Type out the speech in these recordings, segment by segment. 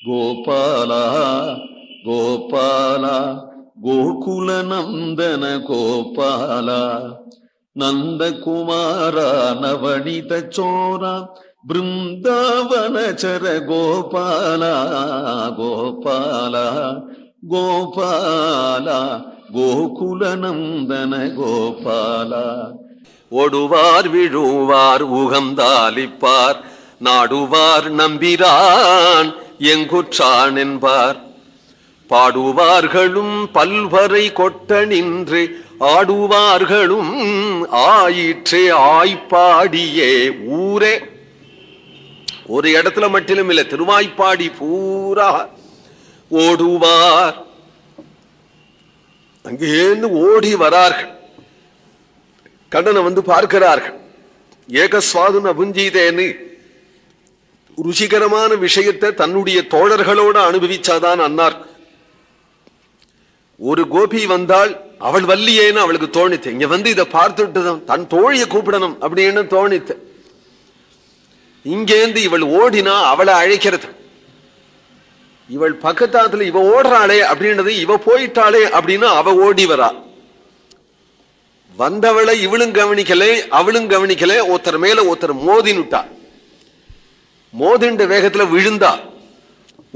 கோபாலா கோபாலா கோகுல நந்தன கோபாலா நந்தகுமாரா நவனித சோரா பிருந்தாவனச்சர கோபாலா கோபாலா கோபாலா கோகுல நந்தன கோபாலா. ஓடுவார் விழுவார் உகந்தாலிப்பார் நாடுவார் நம்பிரான் எங்குற்றான் என்பார். பாடுவார்களும் பல்வரை கொட்ட நின்று ஆடுவார்களும் ஆயிற்றே ஆய்ப்பாடியே. ஊரே ஒரு இடத்துல மட்டிலும் இல்லை, திருவாய்ப்பாடி பூரா ஓடுவார். அங்கேருந்து ஓடி வரார்கள், கண்ணனை வந்து பார்க்கிறார்கள். ஏகஸ்வாதுன புஞ்சீதேன்னு ருசிகரமான விஷயத்தை தன்னுடைய தோழர்களோடு அனுபவிச்சாதான் அன்னார். ஒரு கோபி வந்தால் அவள் வல்லியேன்னு அவளுக்கு தோணித்து. இங்க வந்து இதை பார்த்துட்டு தன் தோழியை கூப்பிடணும் அப்படின்னு தோணித்து. இங்கேந்து இவள் ஓடினா அவளை அழைக்கிறது. இவள் பக்கத்தாத்துல இவ ஓடுறாளே அப்படின்றது, இவ போயிட்டாளே அப்படின்னு அவ ஓடி வரா. வந்தவளை இவளும் கவனிக்கல அவளும் கவனிக்கல. ஒருத்தர் மேல ஒருத்தர் மோதினுட்டா. மோதின்ற வேகத்துல விழுந்தா.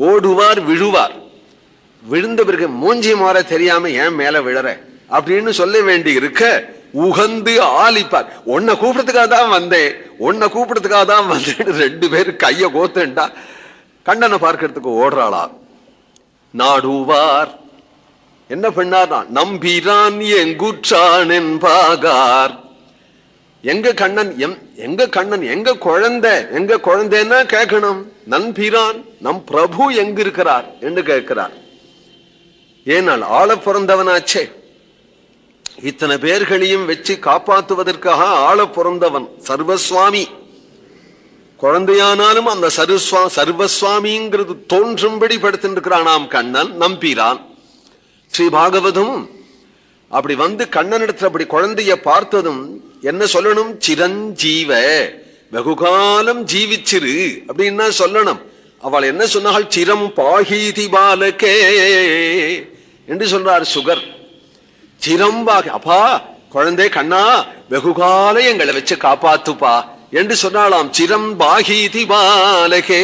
ஓடுவார் விழுவார். விழுந்த பிறகு மூஞ்சி மாற தெரியாம ஏன் மேல விழற அப்படின்னு சொல்ல வேண்டி இருக்க உகந்து ஆலிப்பார். உன்னை கூப்பிடறதுக்காக தான் வந்தேன், உன்னை கூப்பிடறதுக்காக தான் வந்தேன். ரெண்டு பேரும் கைய கோத்துண்டா. கண்ணனை பார்க்கறதுக்கு ஓடுறாளா. நாடுவார் என்ன பண்ணார்? நம்பிரான் எங்குற்றான் என்பாகார். எங்க கண்ணன் எங்க கண்ணன் எங்க குழந்தை, எங்க குழந்தைன்னா கேட்கணும். நம்பிரான் நம் பிரபு எங்க இருக்கிறார் என்று கேட்கிறார். ஏனால் ஆள பிறந்தவனாச்சே. இத்தனை பேர்களையும் வச்சு காப்பாற்றுவதற்காக ஆள பிறந்தவன் சர்வஸ்வாமி. குழந்தையானாலும் அந்த சர்வஸ்வாமிங்கிறது தோன்றும்படி படுத்திருக்கிறானாம் கண்ணன் நம்பிரான். ஸ்ரீ பாகவதமும் அப்படி வந்து கண்ணனிடத்துல அப்படி குழந்தைய பார்த்ததும் என்ன சொல்லணும்? சிரஞ்சீவ, வெகுகாலம் ஜீவிச்சிரு அப்படின்னா சொல்லணும். அவள் என்ன சொன்னாள்? சிரம் பாகீதி பாலகே என்று சொல்றார் சுகர். சிரம்பாக அப்பா குழந்தை கண்ணா வெகுகால எங்களை வச்சு காப்பாத்துப்பா என்று சொன்னாலாம். சிரம் பாகீதி பாலகே,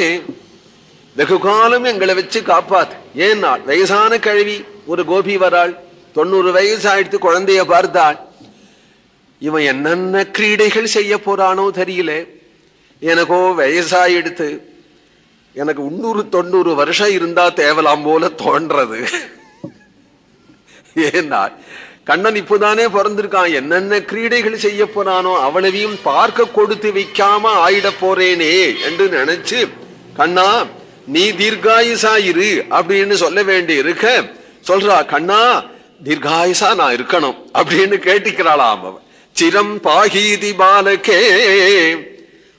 வெகுகாலம் எங்களை வச்சு காப்பாத்து. ஏன்னா வயசான கழுவி ஒரு கோபி வராள். 90 வயசு ஆயிடுத்து. குழந்தைய பார்த்தாள். இவன் என்னென்ன கிரீடைகள் செய்ய போறானோ தெரியல. எனக்கோ வயசாயிடுத்து. எனக்கு 90 வருஷம் இருந்தா தேவலாம் போல தோன்றது. ஏன்னா கண்ணன் இப்பதானே பிறந்திருக்கான். என்னென்ன கிரீடைகள் செய்ய போறானோ அவளையும் பார்க்க கொடுத்து வைக்காம ஆயிட போறேனே என்று நினைச்சு, கண்ணா நீ தீர்காயுசாயிரு அப்படின்னு சொல்ல வேண்டி இருக்க சொல்றா. கண்ணா தீர்காயுசா நான் இருக்கணும் அப்படின்னு கேட்டுக்கிறாளாம் அவன். சிரம் பாகீதி பாலகே,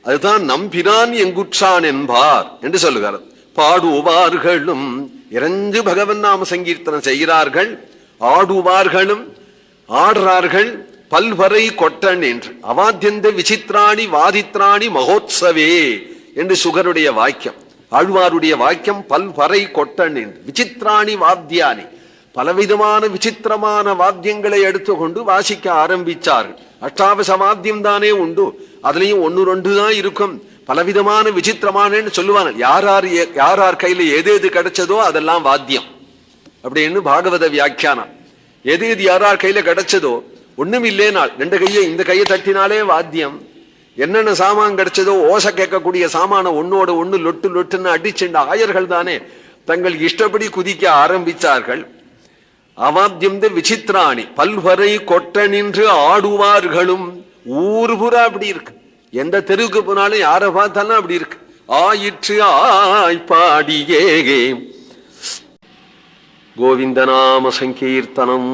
அதுதான் நம்பிரான் எங்குற்றான் என்பார் என்று சொல்லுகிறார். பாடுவார்களும் இறஞ்சு பகவன் நாம சங்கீர்த்தனம் செய்கிறார்கள். ஆடுவார்களும் ஆடுறார்கள். பல்வரை கொட்டன் என்று அவாத்தியந்த விசித்ராணி வாதித்ராணி மகோத்சவே என்று சுகருடைய வாக்கியம். ஆழ்வாருடைய வாக்கியம் பல்வரை கொட்டன் என்று. விசித்ராணி வாத்தியானி, பலவிதமான விசித்திரமான வாத்தியங்களை எடுத்துக்கொண்டு வாசிக்க ஆரம்பிச்சார்கள். அஷ்டாவச வாத்தியம் தானே உண்டு, அதுலயும் 1-2 தான் இருக்கும். பலவிதமான விசித்திரமான சொல்லுவாங்க. யார் கையில எது கிடைச்சதோ அதெல்லாம் வாத்தியம் அப்படின்னு பாகவத வியாக்கியானம். எது யார் கையில கிடைச்சதோ ஒண்ணும் இல்லேனால் 2 கையை இந்த கையை தட்டினாலே வாத்தியம். என்னென்ன சாமான் கிடைச்சதோ ஓசை கேட்கக்கூடிய சாமான ஒன்னோட ஒண்ணு லொட்டு லொட்டுன்னு அடிச்சுண்ட ஆயர்கள் தானே தங்கள் இஷ்டப்படி குதிக்க ஆரம்பிச்சார்கள். அவாத்தியம் விசித்ராணி பல்வரை கொட்ட நின்று ஆடுவார்களும். ஊர் புறா அப்படி இருக்கு. எந்த தெருவுக்கு போனாலும் யாரை பார்த்தாலும் அப்படி இருக்கு. ஆயிற்று ஆய்ப்பாடியே. கோவிந்த நாம சங்கீர்த்தனம்.